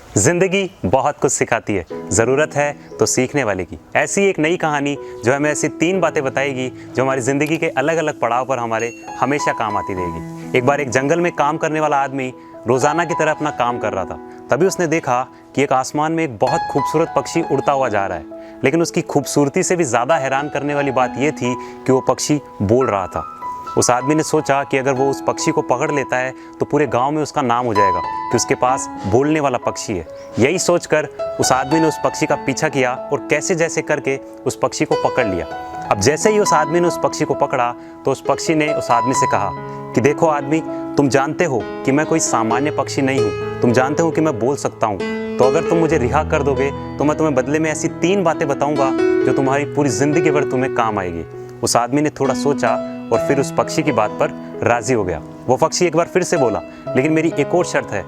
जिंदगी बहुत कुछ सिखाती है, ज़रूरत है तो सीखने वाले की। ऐसी एक नई कहानी जो हमें ऐसी 3 बातें बताएगी जो हमारी ज़िंदगी के अलग अलग पड़ाव पर हमारे हमेशा काम आती रहेगी। एक बार एक जंगल में काम करने वाला आदमी रोज़ाना की तरह अपना काम कर रहा था। तभी उसने देखा कि एक आसमान में एक बहुत खूबसूरत पक्षी उड़ता हुआ जा रहा है, लेकिन उसकी खूबसूरती से भी ज़्यादा हैरान करने वाली बात यह थी कि वो पक्षी बोल रहा था। उस आदमी ने सोचा कि अगर वो उस पक्षी को पकड़ लेता है तो पूरे गांव में उसका नाम हो जाएगा कि उसके पास बोलने वाला पक्षी है। यही सोचकर उस आदमी ने उस पक्षी का पीछा किया और कैसे जैसे करके उस पक्षी को पकड़ लिया। अब जैसे ही उस आदमी ने उस पक्षी को पकड़ा तो उस पक्षी ने उस आदमी से कहा कि देखो आदमी, तुम जानते हो कि मैं कोई सामान्य पक्षी नहीं हूँ, तुम जानते हो कि मैं बोल सकता हूँ, तो अगर तुम मुझे रिहा कर दोगे तो मैं तुम्हें बदले में ऐसी 3 बातें बताऊंगा जो तुम्हारी पूरी जिंदगी भर तुम्हें काम आएगी। उस आदमी ने थोड़ा सोचा और फिर उस पक्षी की बात पर राजी हो गया। वो पक्षी एक बार फिर से बोला, लेकिन मेरी एक और शर्त है।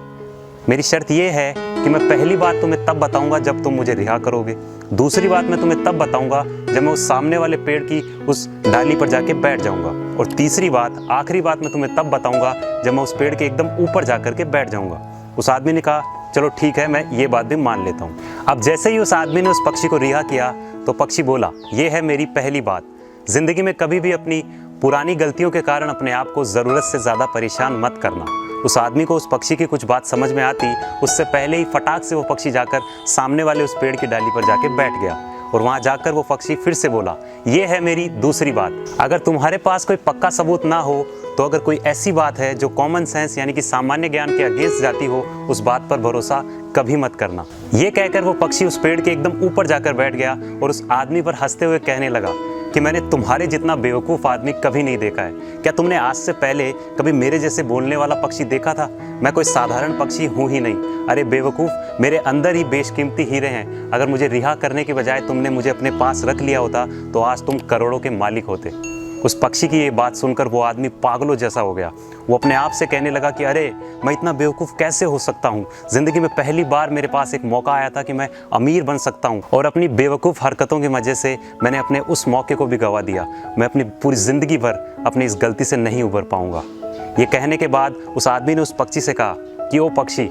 मेरी शर्त ये है कि मैं पहली बात तुम्हें तब बताऊंगा जब तुम मुझे रिहा करोगे, दूसरी बात मैं तुम्हें तब बताऊंगा जब मैं उस सामने वाले पेड़ की उस डाली पर जाके बैठ जाऊंगा, और तीसरी बात, आखिरी बात मैं तुम्हें तब बताऊंगा जब मैं उस पेड़ के एकदम ऊपर जाकर के बैठ जाऊंगा। उस आदमी ने कहा, चलो ठीक है, मैं ये बात भी मान लेता हूँ। अब जैसे ही उस आदमी ने उस पक्षी को रिहा किया तो पक्षी बोला, ये है मेरी पहली बात, जिंदगी में कभी भी अपनी पुरानी गलतियों के कारण अपने आप को ज़रूरत से ज़्यादा परेशान मत करना। उस आदमी को उस पक्षी की कुछ बात समझ में आती उससे पहले ही फटाक से वो पक्षी जाकर सामने वाले उस पेड़ की डाली पर जाके बैठ गया, और वहाँ जाकर वो पक्षी फिर से बोला, ये है मेरी दूसरी बात, अगर तुम्हारे पास कोई पक्का सबूत ना हो तो अगर कोई ऐसी बात है जो कॉमन सेंस यानी कि सामान्य ज्ञान के अगेंस्ट जाती हो, उस बात पर भरोसा कभी मत करना। ये कहकर वो पक्षी उस पेड़ के एकदम ऊपर जाकर बैठ गया और उस आदमी पर हंसते हुए कहने लगा कि मैंने तुम्हारे जितना बेवकूफ़ आदमी कभी नहीं देखा है। क्या तुमने आज से पहले कभी मेरे जैसे बोलने वाला पक्षी देखा था? मैं कोई साधारण पक्षी हूँ ही नहीं। अरे बेवकूफ़, मेरे अंदर ही बेशकीमती हीरे हैं। अगर मुझे रिहा करने के बजाय तुमने मुझे अपने पास रख लिया होता तो आज तुम करोड़ों के मालिक होते। उस पक्षी की ये बात सुनकर वो आदमी पागलों जैसा हो गया। वो अपने आप से कहने लगा कि अरे मैं इतना बेवकूफ़ कैसे हो सकता हूँ। ज़िंदगी में पहली बार मेरे पास एक मौका आया था कि मैं अमीर बन सकता हूँ, और अपनी बेवकूफ़ हरकतों की वजह से मैंने अपने उस मौके को भी गंवा दिया। मैं अपनी पूरी ज़िंदगी भर अपनी इस गलती से नहीं उबर पाऊँगा। ये कहने के बाद उस आदमी ने उस पक्षी से कहा कि ओ पक्षी,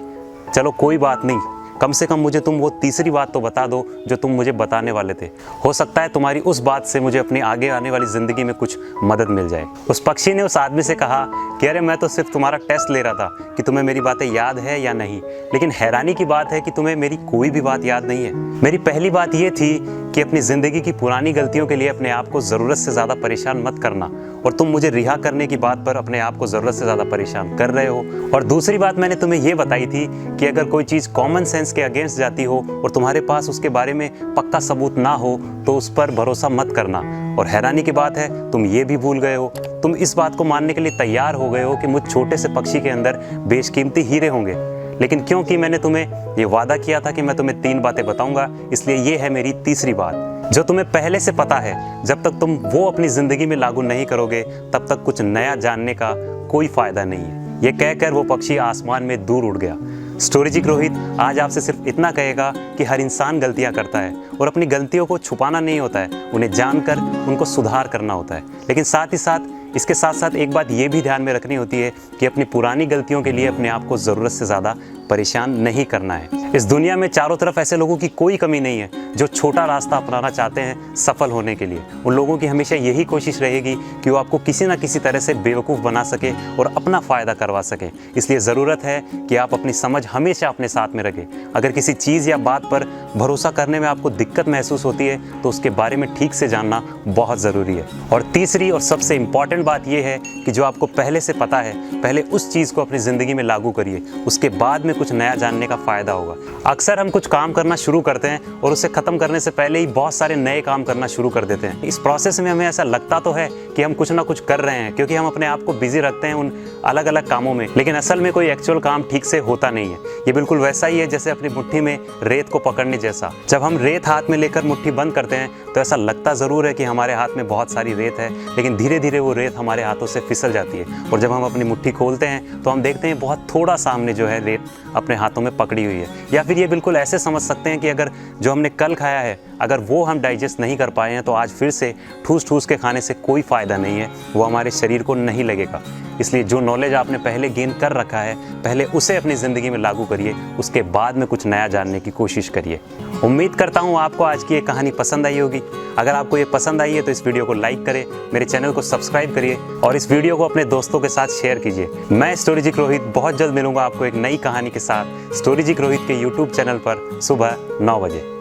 चलो कोई बात नहीं, कम से कम मुझे तुम वो तीसरी बात तो बता दो जो तुम मुझे बताने वाले थे। हो सकता है तुम्हारी उस बात से मुझे अपनी आगे आने वाली ज़िंदगी में कुछ मदद मिल जाए। उस पक्षी ने उस आदमी से कहा कि अरे मैं तो सिर्फ तुम्हारा टेस्ट ले रहा था कि तुम्हें मेरी बातें याद है या नहीं, लेकिन हैरानी की बात है कि तुम्हें मेरी कोई भी बात याद नहीं है। मेरी पहली बात ये थी कि अपनी ज़िंदगी की पुरानी गलतियों के लिए अपने आप को ज़रूरत से ज़्यादा परेशान मत करना, और तुम मुझे रिहा करने की बात पर अपने आप को ज़रूरत से ज़्यादा परेशान कर रहे हो। और दूसरी बात मैंने तुम्हें ये बताई थी कि अगर कोई चीज़ कॉमन सेंस के अगेंस्ट जाती हो और तुम्हारे पास उसके बारे में पक्का सबूत ना हो तो उस पर भरोसा मत करना। और हैरानी की बात है, तुम ये भी भूल गए हो, तुम इस बात को मानने के लिए तैयार हो गए हो कि मुझ छोटे से पक्षी के अंदर बेशकीमती हीरे होंगे, लेकिन क्योंकि मैंने तुम्हें ये वादा किया था कि मैं तुम्हें 3 बातें बताऊंगा, इसलिए ये है मेरी तीसरी बात जो तुम्हें पहले से पता है। जब तक तुम वो अपनी ज़िंदगी में लागू नहीं करोगे तब तक कुछ नया जानने का कोई फ़ायदा नहीं है। ये कहकर वो पक्षी आसमान में दूर उड़ गया। स्टोरीजिक रोहित आज आपसे सिर्फ इतना कहेगा कि हर इंसान गलतियां करता है, और अपनी गलतियों को छुपाना नहीं होता है, उन्हें जानकर उनको सुधार करना होता है। लेकिन साथ ही साथ इसके साथ साथ एक बात ये भी ध्यान में रखनी होती है कि अपनी पुरानी गलतियों के लिए अपने आप को ज़रूरत से ज़्यादा परेशान नहीं करना है। इस दुनिया में चारों तरफ ऐसे लोगों की कोई कमी नहीं है जो छोटा रास्ता अपनाना चाहते हैं सफल होने के लिए। उन लोगों की हमेशा यही कोशिश रहेगी कि वो आपको किसी ना किसी तरह से बेवकूफ़ बना सके और अपना फ़ायदा करवा सके। इसलिए ज़रूरत है कि आप अपनी समझ हमेशा अपने साथ में रखें। अगर किसी चीज़ या बात पर भरोसा करने में आपको दिक्कत महसूस होती है तो उसके बारे में ठीक से जानना बहुत ज़रूरी है। और तीसरी और सबसे इम्पॉर्टेंट बात यह है कि जो आपको पहले से पता है, पहले उस चीज़ को अपनी ज़िंदगी में लागू करिए, उसके बाद में कुछ नया जानने का फ़ायदा होगा। अक्सर हम कुछ काम करना शुरू करते हैं और उसे ख़त्म करने से पहले ही बहुत सारे नए काम करना शुरू कर देते हैं। इस प्रोसेस में हमें ऐसा लगता तो है कि हम कुछ ना कुछ कर रहे हैं, क्योंकि हम अपने आप को बिजी रखते हैं उन अलग अलग कामों में, लेकिन असल में कोई एक्चुअल काम ठीक से होता नहीं है। ये बिल्कुल वैसा ही है जैसे अपनी मुट्ठी में रेत को पकड़ने जैसा। जब हम रेत हाथ में लेकर मुट्ठी बंद करते हैं तो ऐसा लगता ज़रूर है कि हमारे हाथ में बहुत सारी रेत है, लेकिन धीरे धीरे वो रेत हमारे हाथों से फिसल जाती है, और जब हम अपनी मुट्ठी खोलते हैं तो हम देखते हैं बहुत थोड़ा सामने जो है रेत अपने हाथों में पकड़ी हुई है। या फिर ये बिल्कुल ऐसे समझ सकते हैं कि अगर जो हमने कल खाया है अगर वो हम डाइजेस्ट नहीं कर पाए हैं तो आज फिर से ठूस ठूस के खाने से कोई फ़ायदा नहीं है, वो हमारे शरीर को नहीं लगेगा। इसलिए जो नॉलेज आपने पहले गेन कर रखा है, पहले उसे अपनी ज़िंदगी में लागू करिए, उसके बाद में कुछ नया जानने की कोशिश करिए। उम्मीद करता हूँ आपको आज की ये कहानी पसंद आई होगी। अगर आपको ये पसंद आई है तो इस वीडियो को लाइक करें, मेरे चैनल को सब्सक्राइब करिए और इस वीडियो को अपने दोस्तों के साथ शेयर कीजिए। मैं स्टोरीजिक रोहित बहुत जल्द मिलूंगा आपको एक नई कहानी के साथ स्टोरीजिक रोहित के यूट्यूब चैनल पर सुबह 9 बजे।